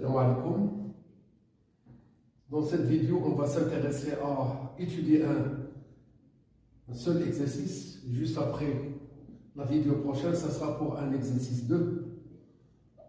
Salam alaikum. Dans cette vidéo, on va s'intéresser à étudier un seul exercice. Juste après la vidéo prochaine, ça sera pour un exercice 2.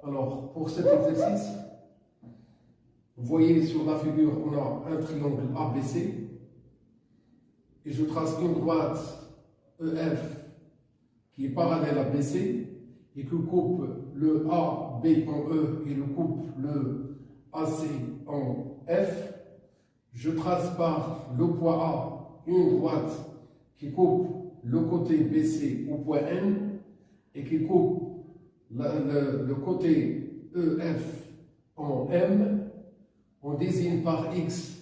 Alors, pour cet exercice, vous voyez sur la figure, on a un triangle ABC. Et je trace une droite EF qui est parallèle à BC et qui coupe le AB en E et le coupe le AC en F. Je trace par le point A une droite qui coupe le côté BC au point N et qui coupe le côté EF en M. On désigne par X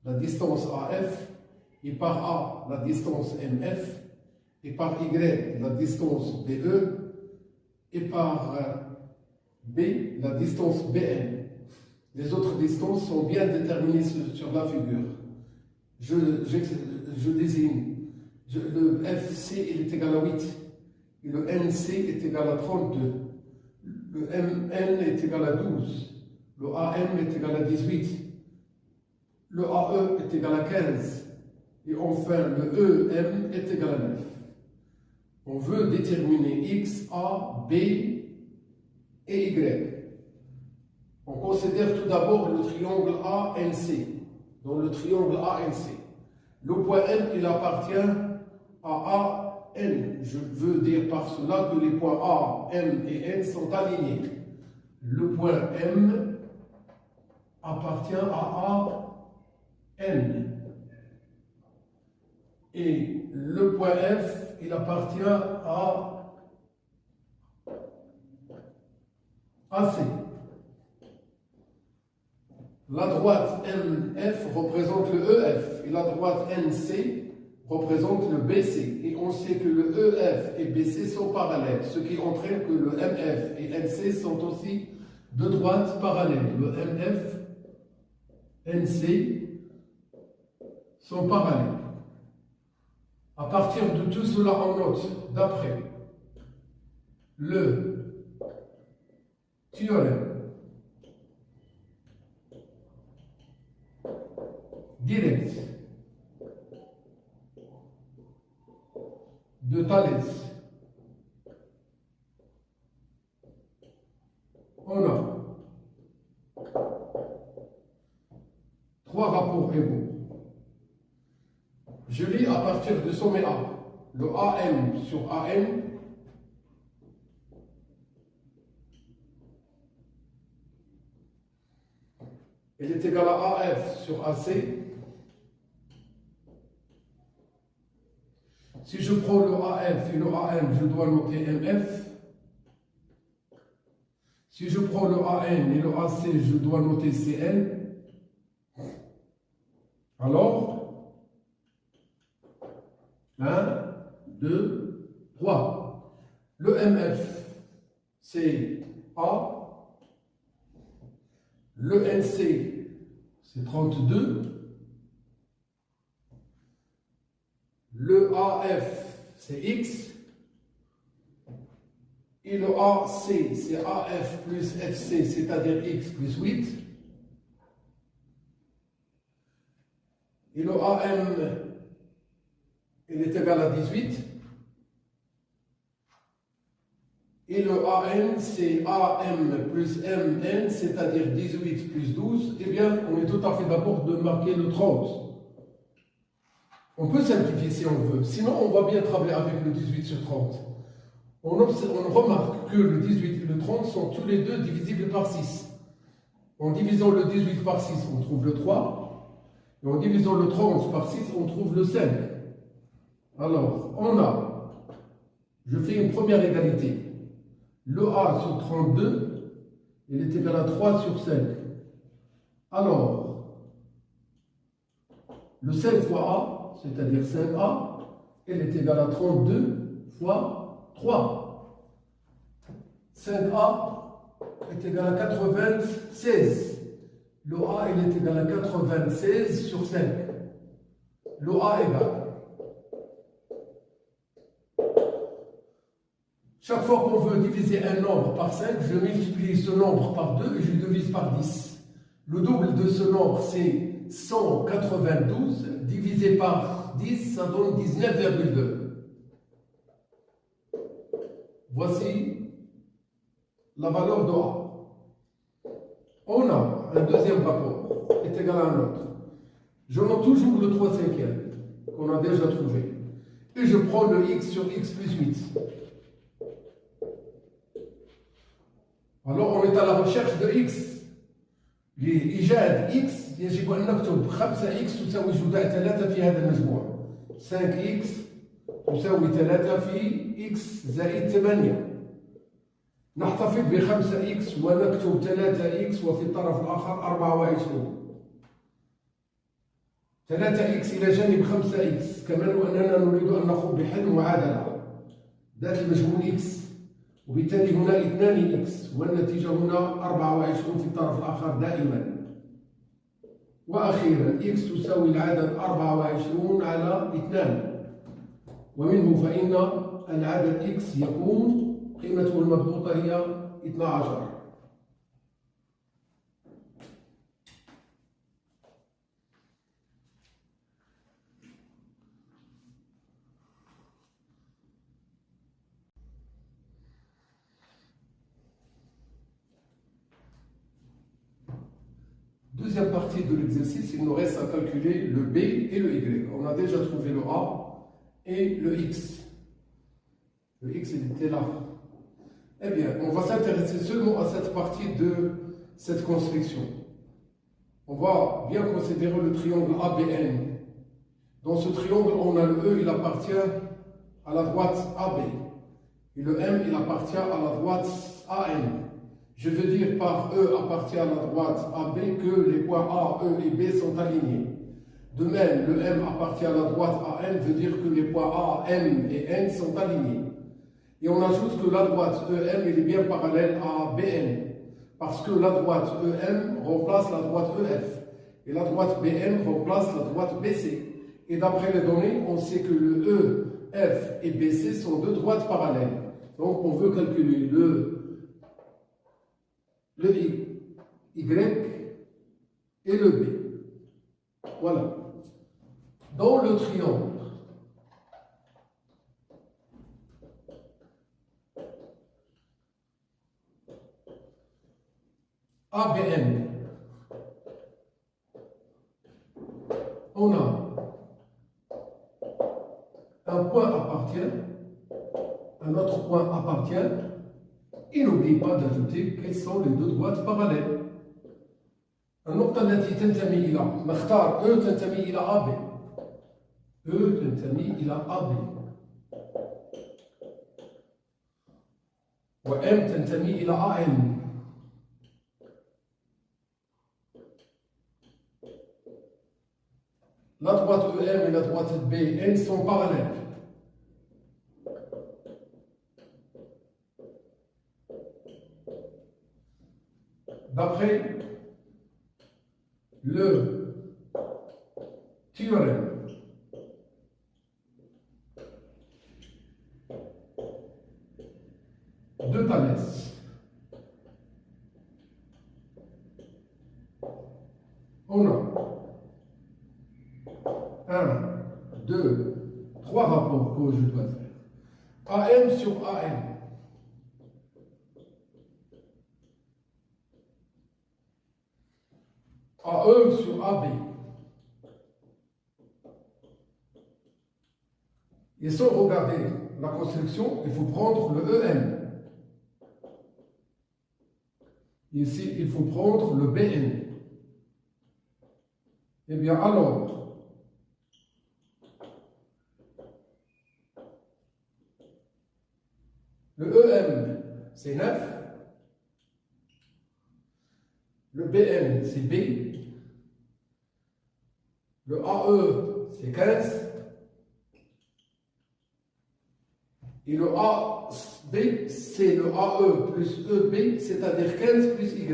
la distance AF et par A la distance MF et par Y la distance BE et par B la distance BN. Les autres distances sont bien déterminées sur la figure. Je désigne le FC il est égal à 8 et le NC est égal à 32. Le MN est égal à 12. Le AM est égal à 18. Le AE est égal à 15. Et enfin, le EM est égal à 9. On veut déterminer X, A, B et Y. On considère tout d'abord le triangle ANC. Dans le triangle ANC, le point M, il appartient à AN. Je veux dire par cela que les points A, M et N sont alignés. Le point M appartient à AN. Et le point F, il appartient à AC. La droite MF représente le EF et la droite NC représente le BC. Et on sait que le EF et BC sont parallèles, ce qui entraîne que le MF et NC sont aussi deux droites parallèles. Le MF, NC sont parallèles. À partir de tout cela, on note d'après le théorème direct de Thalès. On a trois rapports égaux. Je lis à partir du sommet A. Le AM sur AN il est égal à AF sur AC. Si je prends le AF et le AM, je dois noter MF. Si je prends le AN et le AC, je dois noter CN. Alors, 1, 2, 3. Le MF, c'est A. Le NC, c'est 32. Le AF, c'est X. Et le AC, c'est AF plus FC, c'est-à-dire X plus 8. Et le AM, il est égal à 18. Et le AN, c'est AM plus MN, c'est-à-dire 18 plus 12. Eh bien, on est tout à fait d'accord de marquer le 30. On peut simplifier si on veut. Sinon, on va bien travailler avec le 18 sur 30. On remarque que le 18 et le 30 sont tous les deux divisibles par 6. En divisant le 18 par 6, on trouve le 3. Et en divisant le 30 par 6, on trouve le 5. Alors, on a, je fais une première égalité. Le A sur 32, il est égal à 3 sur 5. Alors, le 5 fois A, c'est-à-dire 5A, il est égal à 32 fois 3. 5A est égal à 96. Le A, il est égal à 96 sur 5. Le A égale Chaque fois qu'on veut diviser un nombre par 5, je multiplie ce nombre par 2 et je le divise par 10. Le double de ce nombre, c'est 192 divisé par 10, ça donne 19,2. Voici la valeur de A. On a un deuxième rapport, est égal à un autre. Je note toujours le 3 cinquièmes, qu'on a déjà trouvé. Et je prends le x sur x plus 8. Alors on est à la recherche de x. لإيجاد x يجب أن نكتب 5x تساوي جذع 3 في هذا المجموع. 5x تساوي 3 في x زائد 8. نحتفظ ب 5x ونكتب 3x وفي الطرف الآخر 24. 3x إلى جانب 5x، كما لو أننا نريد أن نقوم بحل معادلة ذات المجهول x، وبالتالي هنا 2x والنتيجة هنا 24 في الطرف الآخر دائما. وأخيرا x تساوي العدد 24 على 2، ومنه فإن العدد x يكون قيمته المضبوطة هي 12. Deuxième partie de l'exercice, il nous reste à calculer le B et le Y. On a déjà trouvé le A et le X. Le X, il était là. Eh bien, on va s'intéresser seulement à cette partie de cette construction. On va bien considérer le triangle ABN. Dans ce triangle, on a le E, il appartient à la droite AB. Et le M, il appartient à la droite AM. Je veux dire par E appartient à la droite AB que les points A, E et B sont alignés. De même, le M appartient à la droite AN veut dire que les points A, M et N sont alignés. Et on ajoute que la droite EM elle est bien parallèle à BN, parce que la droite EM remplace la droite EF, et la droite BN remplace la droite BC. Et d'après les données, on sait que le E, F et BC sont deux droites parallèles. Donc on veut calculer le Y et le B. Voilà. Dans le triangle ABN, on a un point appartient, un autre point appartient, et n'oublie pas d'ajouter quelles sont les deux droites parallèles. النقطة التي تنتمي إلى نختار E تنتمي إلى AB. E تنتمي إلى AB. و M تنتمي إلى AM. La droite EM et la droite BN sont parallèles. D'après le théorème de Thalès, on a 1, 2, 3 rapports que je dois faire. AM sur AM. AE sur AB. Et sans regarder la construction, il faut prendre le EM. Ici, il faut prendre le BN. Eh bien, alors, le EM, c'est 9. Le BN, c'est B. Le AE, c'est 15. Et le AB, c'est le AE plus EB, c'est-à-dire 15 plus Y.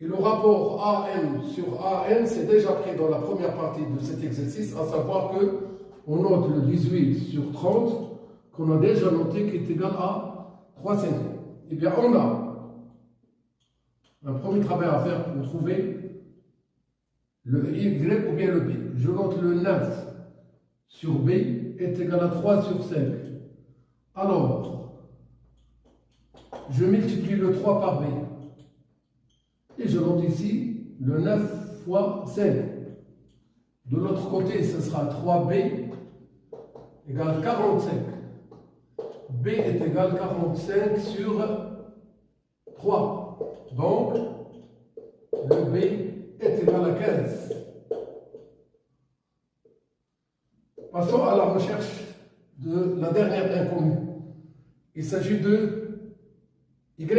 Et le rapport AM sur AN, c'est déjà pris dans la première partie de cet exercice, à savoir que on note le 18 sur 30 qu'on a déjà noté qui est égal à 3 cinquièmes. Eh bien, on a un premier travail à faire pour trouver le Y ou bien le B. Je note le 9 sur B est égal à 3 sur 5. Alors, je multiplie le 3 par B. Et je note ici le 9 fois 5. De l'autre côté, ce sera 3B égale 45. B est égal à 45 sur 3. Donc, le B est égal à 15. Passons à la recherche de la dernière inconnue. Il s'agit de Y.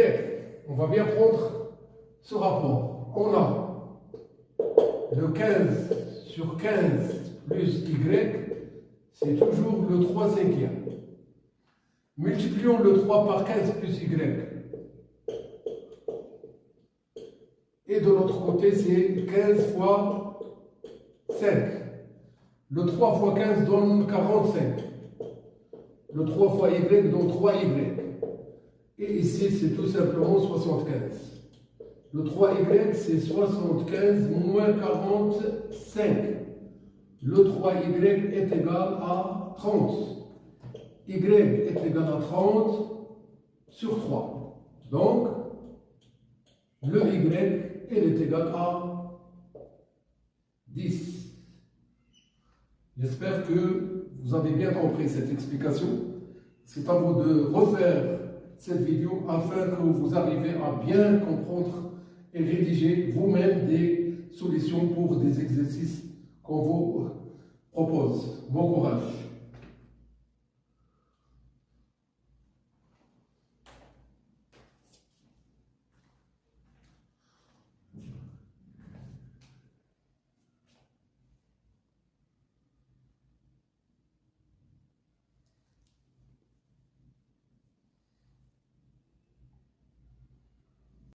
On va bien prendre ce rapport. On a le 15 sur 15 plus Y, c'est toujours le 3 cinquième. Multiplions le 3 par 15 plus Y. Et de l'autre côté, c'est 15 fois 5. Le 3 fois 15 donne 45. Le 3 fois Y donne 3Y. Et ici, c'est tout simplement 75. Le 3Y, c'est 75 moins 45. Le 3Y est égal à 30. Y est égal à 30 sur 3. Donc, le Y, il est égal à 10. J'espère que vous avez bien compris cette explication. C'est à vous de refaire cette vidéo afin que vous arriviez à bien comprendre et rédiger vous-même des solutions pour des exercices qu'on vous propose. Bon courage!